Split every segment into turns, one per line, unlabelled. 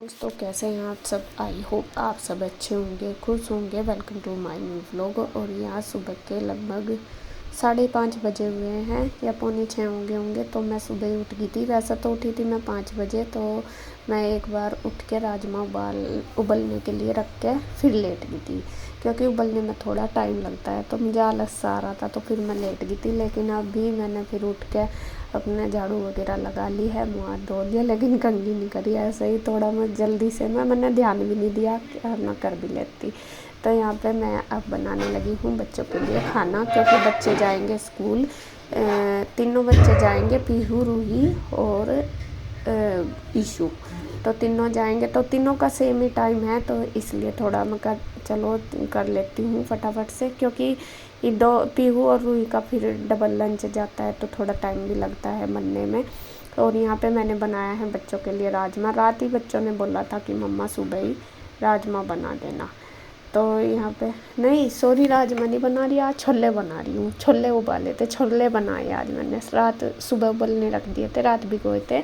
दोस्तों कैसे हैं आप सब। आई होप आप सब अच्छे होंगे, खुश होंगे। Welcome to my new vlog. और यहाँ सुबह के लगभग 5:30 बजे हुए हैं या 5:45 होंगे। तो मैं सुबह ही उठ गई थी। वैसे तो उठी थी मैं 5 बजे। तो मैं एक बार उठ के राजमा उबलने के लिए रख के फिर लेट गई थी, क्योंकि उबलने में थोड़ा टाइम लगता है। तो मुझे आलस सा आ रहा था, तो फिर मैं लेट गई थी। लेकिन अभी मैंने फिर उठ के अपने झाड़ू वगैरह लगा ली है, मुँह हाथ धो लिया, लेकिन कंघी नहीं करी। ऐसे ही थोड़ा मैं जल्दी से मैंने ध्यान भी नहीं दिया, ना कर भी लेती। तो यहाँ पे मैं अब बनाने लगी हूँ बच्चों के लिए खाना, क्योंकि बच्चे जाएंगे स्कूल। तीनों बच्चे जाएंगे, पीहू, रूही और ईशु। तो तीनों जाएंगे, तो तीनों का सेम ही टाइम है। तो इसलिए थोड़ा मैं चलो कर लेती हूँ फटाफट से, क्योंकि ये दो पीहू और रूही का फिर डबल लंच जाता है, तो थोड़ा टाइम भी लगता है बनने में। और यहाँ पे मैंने बनाया है बच्चों के लिए राजमा। रात ही बच्चों ने बोला था कि मम्मा सुबह ही राजमा बना देना। तो यहाँ पे नहीं, सॉरी, राजमा नहीं बना रही, आज छोले बना रही हूँ। छोले उबाले थे, छोले बनाए आज मैंने। रात सुबह उबलने रख दिए थे, रात भिगोए थे,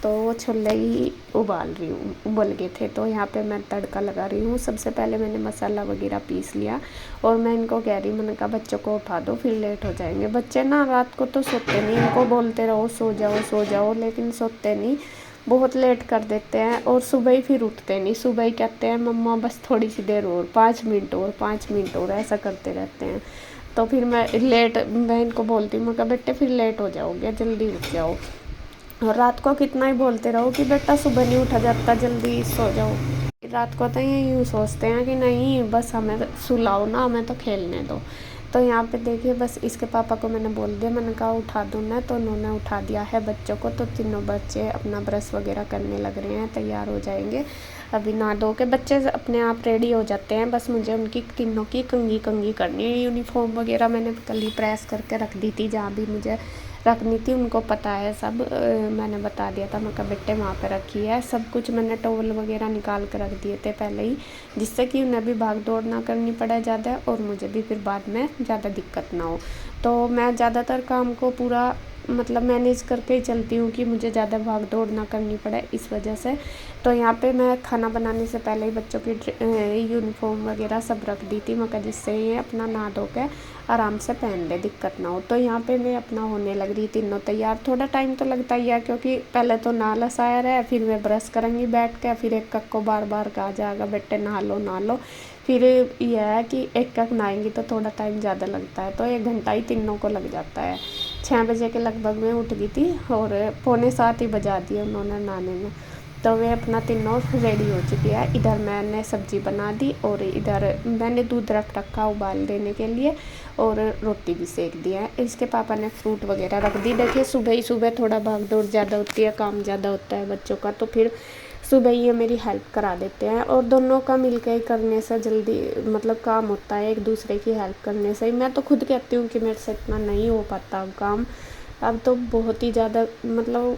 तो वो छोले ही उबाल रही हूँ, उबल गए थे। तो यहाँ पे मैं तड़का लगा रही हूँ। सबसे पहले मैंने मसाला वगैरह पीस लिया, और मैं इनको कह रही, मैंने कहा बच्चों को उठा दो, फिर लेट हो जाएंगे। बच्चे ना रात को तो सोते नहीं, इनको बोलते रहो सो जाओ, लेकिन सोते नहीं, बहुत लेट कर देते हैं। और सुबह ही फिर उठते नहीं, सुबह ही कहते हैं मम्मा बस थोड़ी सी देर और, 5 मिनट और, 5 मिनट और, ऐसा करते रहते हैं। तो फिर मैं इनको बोलती हूँ, मैं कहा बेटे फिर लेट हो जाओगे, जल्दी उठ जाओ। और रात को कितना ही बोलते रहो कि बेटा सुबह नहीं उठा जाता, जल्दी सो जाओ। रात को तो ये यूँ सोचते हैं कि नहीं बस हमें सुलाओ ना, हमें तो खेलने दो। तो यहाँ पे देखिए, बस इसके पापा को मैंने बोल दिया, मैंने कहा उठा दूँ ना, तो उन्होंने उठा दिया है बच्चों को। तो तीनों बच्चे अपना ब्रश वगैरह करने लग रहे हैं, तैयार हो जाएंगे। अभी नहा धो के बच्चे अपने आप रेडी हो जाते हैं, बस मुझे उनकी तीनों की कंघी करनी है। यूनिफॉर्म वगैरह मैंने कल ही प्रेस करके रख दी थी, जहाँ भी मुझे रखनी थी, उनको पता है सब। मैंने बता दिया था, मैं कहा बेटे वहाँ पे रखी है। सब कुछ मैंने टॉवल वगैरह निकाल कर रख दिए थे पहले ही, जिससे कि उन्हें भी भाग दौड़ ना करनी पड़े ज़्यादा, और मुझे भी फिर बाद में ज़्यादा दिक्कत ना हो। तो मैं ज़्यादातर काम को पूरा मतलब मैनेज करके ही चलती हूँ, कि मुझे ज़्यादा भाग दौड़ ना करनी पड़े, इस वजह से। तो यहाँ पे मैं खाना बनाने से पहले ही बच्चों की यूनिफॉर्म वगैरह सब रख दी थी, मगर जिससे ये अपना नहा धो के आराम से पहन ले, दिक्कत ना हो। तो यहाँ पे मैं अपना होने लग रही, तीनों तैयार। थोड़ा टाइम तो लगता ही है, क्योंकि पहले तो नालस आया रहा है, फिर मैं ब्रश करूँगी बैठ के, फिर एक कक को बार बार कहा जाएगा बेटे नहा लो। फिर यह है कि एक कक नहाएंगी तो थोड़ा टाइम ज़्यादा लगता है, तो 1 घंटा ही तीनों को लग जाता है। 6 बजे के लगभग में उठ गई थी, और 6:45 ही बजा दिए उन्होंने नहाने में। तो वे अपना तीनों रेडी हो चुकी है। इधर मैंने सब्ज़ी बना दी, और इधर मैंने दूध रख रखा उबाल देने के लिए, और रोटी भी सेक दी है। इसके पापा ने फ्रूट वगैरह रख दी। देखिए सुबह ही सुबह थोड़ा भाग दौड़ ज़्यादा होती है, काम ज़्यादा होता है बच्चों का, तो फिर सुबह ही ये मेरी हेल्प करा देते हैं। और दोनों का मिलकर ही करने से जल्दी मतलब काम होता है, एक दूसरे की हेल्प करने से ही। मैं तो खुद कहती हूँ कि मेरे से इतना नहीं हो पाता अब काम, अब तो बहुत ही ज़्यादा मतलब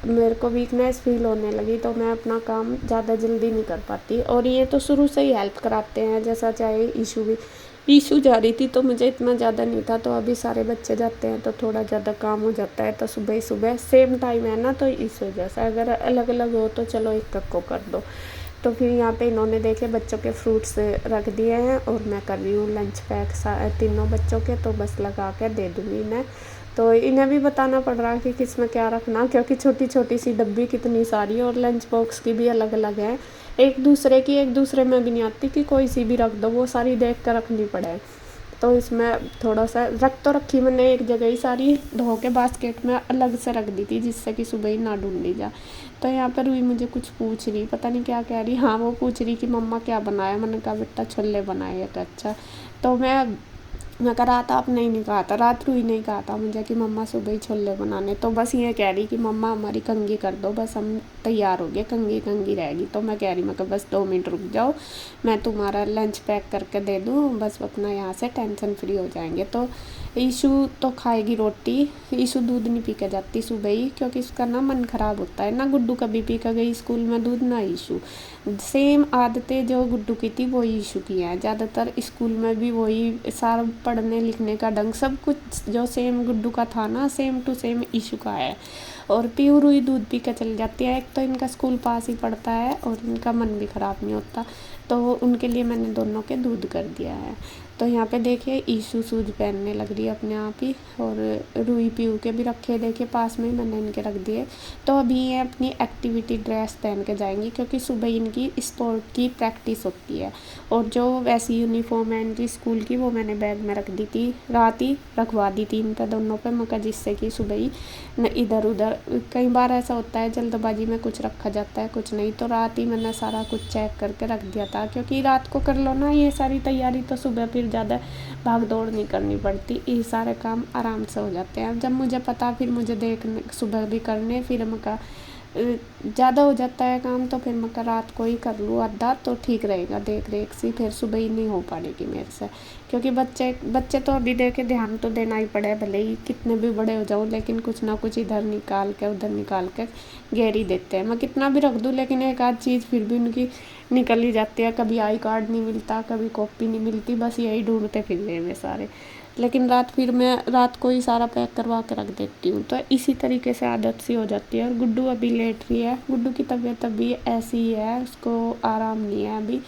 मेरे को वीकनेस फील होने लगी, तो मैं अपना काम ज़्यादा जल्दी नहीं कर पाती। और ये तो शुरू से ही हेल्प कराते हैं, जैसा चाहे ईशू जा रही थी तो मुझे इतना ज़्यादा नहीं था, तो अभी सारे बच्चे जाते हैं तो थोड़ा ज़्यादा काम हो जाता है। तो सुबह ही सुबह सेम टाइम है ना, तो इस वजह से अगर अलग अलग हो तो चलो एक कप को कर दो। तो फिर यहाँ पे इन्होंने देखे बच्चों के फ्रूट्स रख दिए हैं, और मैं कर रही हूँ लंच पैक तीनों बच्चों के, तो बस लगा के दे दूँगी मैं। तो इन्हें भी बताना पड़ रहा है कि किस में क्या रखना, क्योंकि छोटी छोटी सी डब्बी कितनी सारी, और लंच बॉक्स की भी अलग अलग है। एक दूसरे में भी नहीं आती कि कोई सी भी रख दो, वो सारी देख कर रखनी पड़े। तो इसमें थोड़ा सा रख तो रखी मैंने एक जगह ही, सारी धो के बास्केट में अलग से रख दी थी, जिससे कि सुबह ही ना ढूंढी जा। तो यहाँ पर हुई मुझे कुछ पूछ रही, पता नहीं क्या कह रही। हाँ, वो पूछ रही कि मम्मा क्या बनाया। मैंने कहा बेटा छोले बनाए। तो अच्छा, तो मैं कहा रात आपने ही नहीं कहा था, रात को ही नहीं कहा था मुझे कि मम्मा सुबह ही छोले बनाने। तो बस ये कह रही कि मम्मा हमारी कंघी कर दो, बस हम तैयार हो गए, कंघी रहेगी। तो मैं कह रही, मैं कहा बस 2 मिनट रुक जाओ, मैं तुम्हारा लंच पैक करके दे दूँ, बस अपना यहाँ से टेंशन फ्री हो जाएंगे। तो ईशू तो खाएगी रोटी। ईशू दूध नहीं पी के जाती सुबह ही, क्योंकि उसका ना मन ख़राब होता है ना। गुड्डू कभी पी के गई स्कूल में दूध, ना ईशू। सेम आदतें जो गुड्डू की थी वही ईशू की हैं, ज़्यादातर स्कूल में भी वही सारा पढ़ने लिखने का ढंग सब कुछ जो सेम गुड्डू का था ना, सेम टू सेम ईशू का है। और पीऊ रुई दूध पी के चली जाती है। एक तो इनका स्कूल पास ही पड़ता है और इनका मन भी ख़राब नहीं होता, तो उनके लिए मैंने दोनों के दूध कर दिया है। तो यहाँ पे देखिए ईशू शूज पहनने लग रही है अपने आप ही, और रुई पीऊ के भी रखे देखिए पास में मैंने इनके रख दिए। तो अभी ये अपनी एक्टिविटी ड्रेस पहन के जाएंगी क्योंकि सुबह इनकी स्पोर्ट की प्रैक्टिस होती है। और जो वैसी यूनिफॉर्म है इनकी स्कूल की वो मैंने बैग में रख दी थी, रात ही रखवा दी थी इन पर दोनों पे मगर, जिससे कि सुबह ही न इधर उधर, कई बार ऐसा होता है जल्दबाजी में कुछ रखा जाता है कुछ नहीं, तो रात ही मैंने सारा कुछ चेक करके रख दिया था, क्योंकि रात को कर लो ना ये सारी तैयारी तो सुबह फिर ज़्यादा भाग दौड़ नहीं करनी पड़ती, ये सारे काम आराम से हो जाते हैं। जब मुझे पता फिर मुझे देखने सुबह भी करने, फिर मका ज़्यादा हो जाता है काम, तो फिर मैं रात को ही कर लूँ आधा तो ठीक रहेगा देख रेख से, फिर सुबह ही नहीं हो पाएगी मेरे से, क्योंकि बच्चे तो अभी देखे ध्यान तो देना ही पड़े, भले ही कितने भी बड़े हो जाऊँ लेकिन कुछ ना कुछ इधर निकाल के उधर निकाल के गैर देते हैं। मैं कितना भी रख दूँ लेकिन एक आध चीज़ फिर भी उनकी निकल ही जाती है, कभी आई कार्ड नहीं मिलता, कभी कॉपी नहीं मिलती, बस यही ढूंढते फिर रहे वे सारे। लेकिन फिर मैं रात को ही सारा पैक करवा के रख देती हूँ, तो इसी तरीके से आदत सी हो जाती है। और गुड्डू अभी लेट रही है, गुड्डू की तबीयत अभी ऐसी ही है, उसको आराम नहीं है अभी।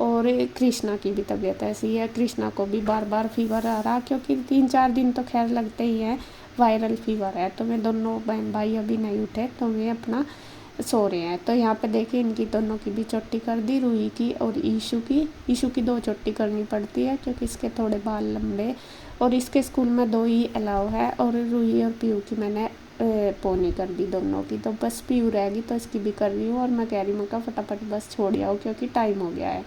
और कृष्णा की भी तबीयत ऐसी है, कृष्णा को भी बार बार फीवर आ रहा, क्योंकि 3-4 दिन तो खैर लगते ही हैं, वायरल फीवर है। तो मैं दोनों बहन भाई अभी नहीं उठे तो मैं अपना सो रहे हैं। तो यहाँ पे देखिए इनकी दोनों की भी चोटी कर दी, रूही की और ईशू की 2 चोटी करनी पड़ती है क्योंकि इसके थोड़े बाल लंबे, और इसके स्कूल में 2 ही अलाउ है। और रूही और पीयू की मैंने पोनी कर दी दोनों की, तो बस पीयू रहेगी तो इसकी भी कर रही हूँ। और मैं कह रही हूँ फटाफट बस छोड़ आओ क्योंकि टाइम हो गया है।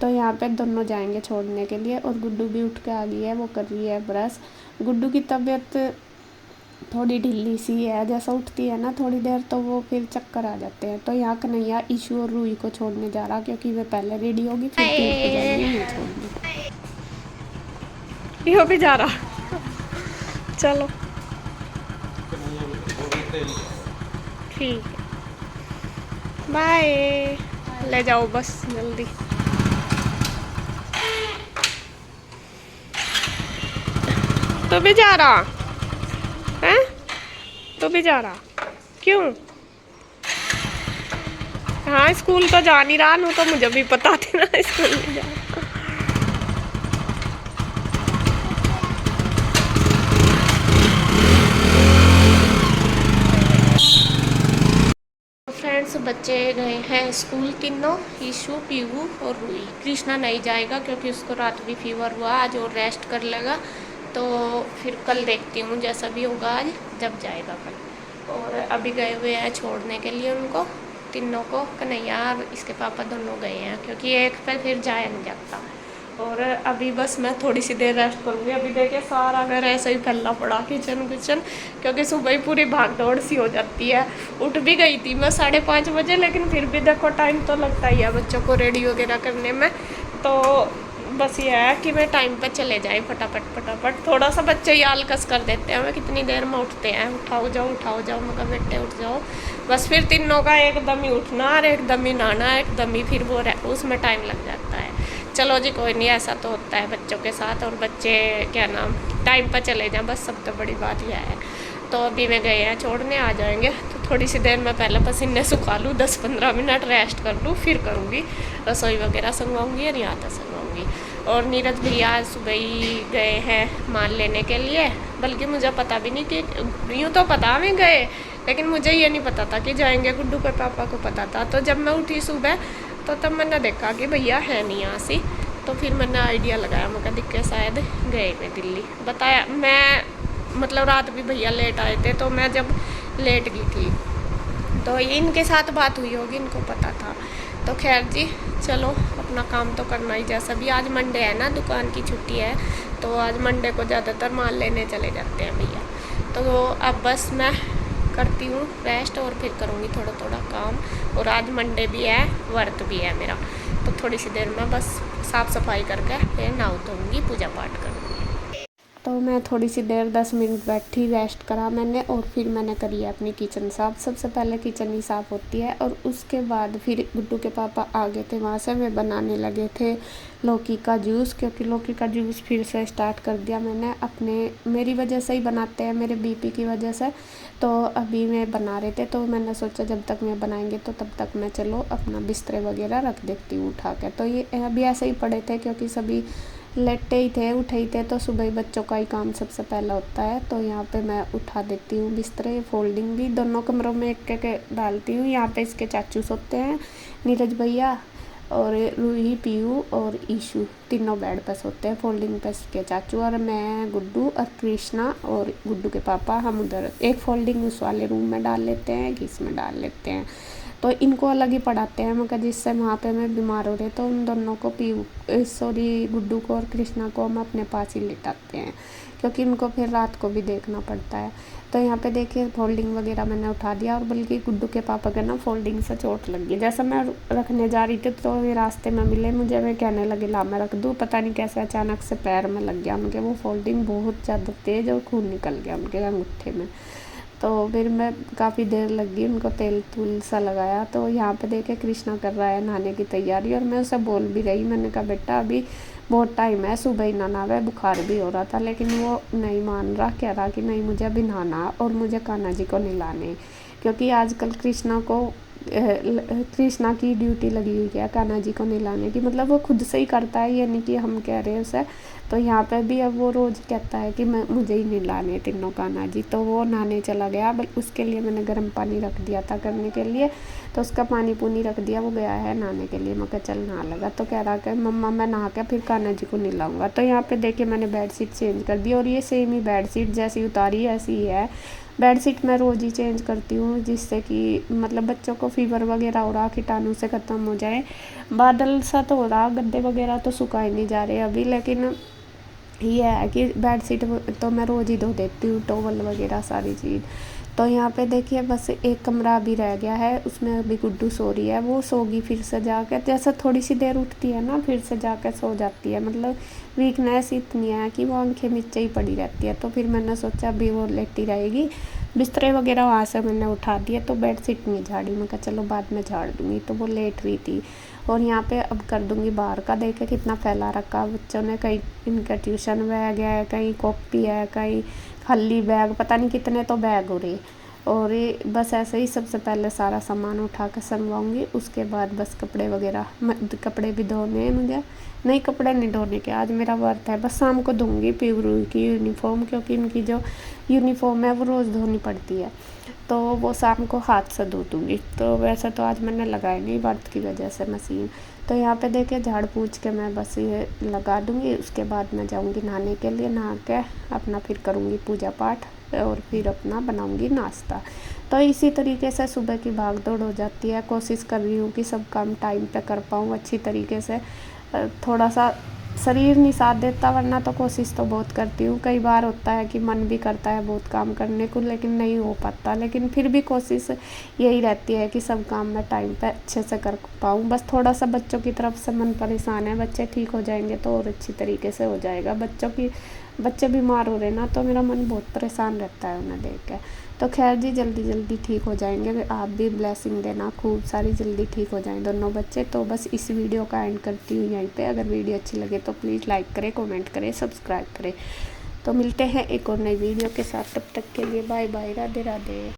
तो यहाँ पे दोनों जाएंगे छोड़ने के लिए, और गुड्डू भी उठ के आ गई है, वो कर रही है ब्रश। गुड्डू की तबीयत थोड़ी ढीली सी है, जैसा उठती है ना थोड़ी देर तो वो फिर चक्कर आ जाते हैं। तो यहाँ कन्हैया ईशू और रूही को छोड़ने जा रहा, क्योंकि वे पहले रेडी होगी फिर पीयू को जाएंगे ये छोड़ने। यो भी जा रहा, चलो ठीक है, बाय, ले जाओ बस जल्दी। तो भी जा रहा है, तो भी जा रहा क्यों? हाँ स्कूल तो जा नहीं रहा, तो मुझे भी पता थी ना स्कूल नहीं जा रहा। फ्रेंड्स बच्चे गए हैं स्कूल तीनों, ईशू पीयू और रूही। कृष्णा नहीं जाएगा क्योंकि उसको रात भी फीवर हुआ, आज और रेस्ट कर लेगा, तो फिर कल देखती हूँ जैसा भी होगा आज जब जाएगा कल। और अभी गए हुए हैं छोड़ने के लिए उनको तीनों को, कन्हैया इसके पापा दोनों गए हैं क्योंकि एक पे फिर जाया नहीं जाता। और अभी बस मैं थोड़ी सी देर रेस्ट करूँगी। अभी देखिए सारा घर ऐसे ही फैला पड़ा किचन क्योंकि सुबह ही पूरी भाग दौड़ सी हो जाती है। उठ भी गई थी मैं 5:30 बजे, लेकिन फिर भी देखो टाइम तो लगता ही है बच्चों को रेडी वगैरह करने में, तो बस ये है कि मैं टाइम पर चले जाए फटाफट। थोड़ा सा बच्चे ही आलकस कर देते हैं, मैं कितनी देर में उठते हैं, उठाओ जाओ मगर बेटे उठ जाओ। बस फिर तीनों का एकदम ही उठना और एकदम ही नहाना, एकदम ही फिर वो उसमें टाइम लग जाता है। चलो जी कोई नहीं, ऐसा तो होता है बच्चों के साथ, और बच्चे क्या नाम टाइम पर चले जाएं बस, सब तो बड़ी बात यह है। तो अभी मैं गए हैं छोड़ने, आ जाएंगे तो थोड़ी सी देर में पहले पसीने सुखा लूँ, 10-15 मिनट रेस्ट कर लूँ, फिर करूँगी रसोई वगैरह संगवाऊँगी और यहाँ तक संगवाऊँगी। और नीरज भैया आज सुबह ही गए हैं माल लेने के लिए, बल्कि मुझे पता भी नहीं कि यूँ तो पता भी गए, लेकिन मुझे ये नहीं पता था कि जाएंगे, गुड्डू के पापा को पता था। तो जब मैं उठी सुबह तो तब मैंने देखा कि भैया है नहीं यहाँ से, तो फिर मैंने आइडिया लगाया, मैं दिख के शायद गए मैं दिल्ली। बताया मैं मतलब रात भी भैया लेट आए थे, तो मैं जब लेट गई थी तो इनके साथ बात हुई होगी, इनको पता था। तो खैर जी चलो अपना काम तो करना ही, जैसा भी आज मंडे है ना, दुकान की छुट्टी है, तो आज मंडे को ज़्यादातर माल लेने चले जाते हैं भैया। तो अब बस मैं करती हूँ रेस्ट और फिर करूँगी थोड़ा काम। और आज मंडे भी है, व्रत भी है मेरा, तो थोड़ी सी देर में बस साफ़ सफाई करके फिर नहा धोऊँगी, पूजा पाठ करूँगी। तो मैं थोड़ी सी देर 10 मिनट बैठी, रेस्ट करा मैंने और फिर मैंने करी है अपनी किचन साफ़। सबसे पहले किचन ही साफ़ होती है और उसके बाद फिर गुड्डू के पापा आ गए थे वहाँ से, वे बनाने लगे थे लौकी का जूस, क्योंकि लौकी का जूस फिर से स्टार्ट कर दिया मैंने। मेरी वजह से ही बनाते हैं, मेरे बीपी की वजह से। तो अभी मैं बना रहे थे तो मैंने सोचा जब तक मैं बनाएंगे तो तब तक मैं चलो अपना बिस्तरे वगैरह रख देती हूँ उठा के। तो ये अभी ऐसे ही पड़े थे क्योंकि सभी लेटे ही थे, उठे ही थे, तो सुबह ही बच्चों का ही काम सबसे पहला होता है। तो यहाँ पे मैं उठा देती हूँ बिस्तरे, फोल्डिंग भी दोनों कमरों में एक एक डालती हूँ। यहाँ पे इसके चाचू सोते हैं, नीरज भैया और रूही, पीयू और ईशू, तीनों बेड पर सोते हैं। फोल्डिंग पे इसके चाचू और मैं, गुड्डू और कृष्णा और गुड्डू के पापा, हम उधर एक फोल्डिंग उस वाले रूम में डाल लेते हैं, एक इसमें डाल लेते हैं। तो इनको अलग ही पढ़ाते हैं मगर जिससे वहाँ पे मैं बीमार हो रहे तो उन दोनों को गुड्डू को और कृष्णा को हम अपने पास ही लिटाते हैं, क्योंकि इनको फिर रात को भी देखना पड़ता है। तो यहाँ पे देखिए फोल्डिंग वगैरह मैंने उठा दिया और बल्कि गुड्डू के पापा के ना फोल्डिंग से चोट लग गई। जैसे मैं रखने जा रही थी तो ये रास्ते में मिले मुझे, वे कहने लगे ला मैं रख दूँ, पता नहीं कैसे अचानक से पैर में लग गया उनके वो फोल्डिंग, बहुत ज़्यादा तेज़ और खून निकल गया उनके अंगूठे में। तो फिर मैं काफ़ी देर लग गई, उनको तेल तूल सा लगाया। तो यहाँ पे देखे कृष्णा कर रहा है नहाने की तैयारी और मैं उसे बोल भी रही, मैंने कहा बेटा अभी बहुत टाइम है, सुबह ही नहाना है, बुखार भी हो रहा था। लेकिन वो नहीं मान रहा, कह रहा कि नहीं मुझे अभी नहाना और मुझे कान्हा जी को नहलाने, क्योंकि आजकल कृष्णा की ड्यूटी लगी हुई है कान्हा जी को नहलाने की, मतलब वो खुद से ही करता है, ये नहीं कि हम कह रहे हैं उसे। तो यहाँ पे भी अब वो रोज़ कहता है कि मुझे ही नहलाने तीनों कान्हा जी। तो वो नहाने चला गया, उसके लिए मैंने गर्म पानी रख दिया था करने के लिए, तो उसका पानी पुनी रख दिया, वो गया है नहाने के लिए। मैं कहा चल नहा लगा, तो कह रहा कि मम्मा मैं नहा के फिर कान्हा जी को नहलाऊँगा। तो यहाँ पे देखिए मैंने बेडशीट चेंज कर दी और ये सेम ही बेडशीट जैसी उतारी ऐसी ही है। बेडशीट मैं रोज़ ही चेंज करती हूँ जिससे कि मतलब बच्चों को फीवर वगैरह हो रहा, कीटाणु से ख़त्म हो जाए। बादल सा तो हो रहा, गद्दे वगैरह तो सुखाए नहीं जा रहे अभी, लेकिन ये है कि बेडशीट तो मैं रोज़ ही धो देती हूँ, टॉवल वगैरह सारी चीज़। तो यहाँ पे देखिए बस एक कमरा अभी रह गया है, उसमें अभी गुड्डू सो रही है, वो सोगी फिर से जाकर, जैसे थोड़ी सी देर उठती है ना फिर से जाकर सो जाती है। मतलब वीकनेस इतनी है कि वो आंखें नीचे ही पड़ी रहती है। तो फिर मैंने सोचा अभी वो लेटी रहेगी, बिस्तरे वगैरह वहाँ से मैंने उठा दिए, तो बेडशीट नहीं झाड़ी, मैं कहा चलो बाद में झाड़ दूँगी। तो वो लेट रही थी और यहाँ पे अब कर दूँगी बाहर का। देखे कितना फैला रखा बच्चों ने, कहीं इनका ट्यूशन बैग है, कहीं कॉपी है, कहीं खाली बैग, पता नहीं कितने तो बैग हो रहे। और ये बस ऐसे ही सबसे पहले सारा सामान उठा कर संगवाऊँगी, उसके बाद बस कपड़े वगैरह, कपड़े भी धोने हैं मुझे, नहीं कपड़े नहीं धोने के, आज मेरा व्रत है, बस शाम को धोऊँगी प्यूरू की यूनिफॉर्म, क्योंकि इनकी जो यूनिफॉर्म है वो रोज़ धोनी पड़ती है, तो वो शाम को हाथ से धो दूँगी। तो वैसे तो आज मैंने लगाई नहीं व्रत की वजह से मशीन। तो यहाँ पे देखिए झाड़ पूछ के मैं बस ये लगा दूँगी, उसके बाद मैं जाऊँगी नहाने के लिए, नहा के अपना फिर करूँगी पूजा पाठ और फिर अपना बनाऊँगी नाश्ता। तो इसी तरीके से सुबह की भाग दौड़ हो जाती है। कोशिश कर रही हूँ कि सब काम टाइम पे कर पाऊँ अच्छी तरीके से। थोड़ा सा शरीर नहीं साथ देता, वरना तो कोशिश तो बहुत करती हूँ। कई बार होता है कि मन भी करता है बहुत काम करने को, लेकिन नहीं हो पाता। लेकिन फिर भी कोशिश यही रहती है कि सब काम मैं टाइम पे अच्छे से कर पाऊँ। बस थोड़ा सा बच्चों की तरफ से मन परेशान है, बच्चे ठीक हो जाएंगे तो और अच्छी तरीके से हो जाएगा। बच्चे बीमार हो रहे ना, तो मेरा मन बहुत परेशान रहता है उन्हें देख के। तो खैर जी जल्दी जल्दी ठीक हो जाएंगे, आप भी ब्लेसिंग देना खूब सारी, जल्दी ठीक हो जाएं दोनों बच्चे। तो बस इस वीडियो का एंड करती हूँ यहीं पे। अगर वीडियो अच्छी लगे तो प्लीज़ लाइक करें, कमेंट करें, सब्सक्राइब करें। तो मिलते हैं एक और नई वीडियो के साथ, तब तक के लिए बाय बाय, राधे राधे।